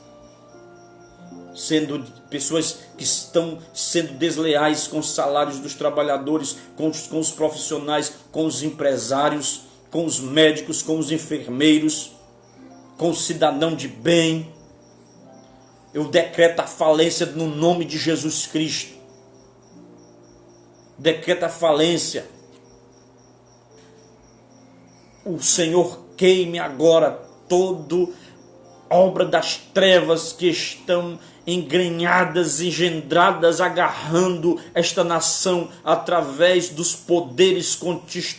sendo pessoas que estão sendo desleais com os salários dos trabalhadores, com os profissionais, com os empresários, com os médicos, com os enfermeiros, com o cidadão de bem. Eu decreto a falência no nome de Jesus Cristo. Decreto a falência. O Senhor queime agora toda obra das trevas que estão engrenhadas, engendradas, agarrando esta nação através dos poderes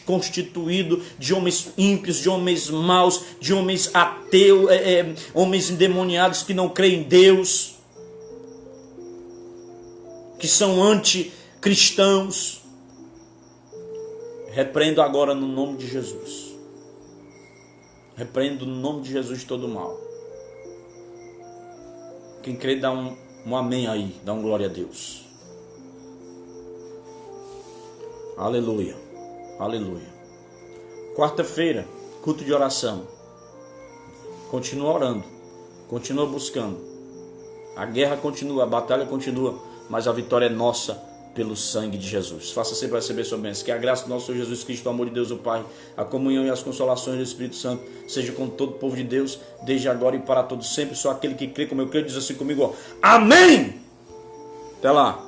constituídos de homens ímpios, de homens maus, de homens ateus, homens endemoniados que não creem em Deus, que são anticristãos. Repreendo agora no nome de Jesus. Repreendo no nome de Jesus todo o mal. Quem crê dá um amém aí, dá um glória a Deus. Aleluia, aleluia. Quarta-feira, culto de oração. Continua orando, continua buscando. A guerra continua, a batalha continua, mas a vitória é nossa pelo sangue de Jesus. Faça sempre receber sua bênção. Que a graça do nosso Senhor Jesus Cristo, o amor de Deus o Pai, a comunhão e as consolações do Espírito Santo seja com todo o povo de Deus, desde agora e para todos sempre. Só aquele que crê como eu creio diz assim comigo, ó, amém! Até lá.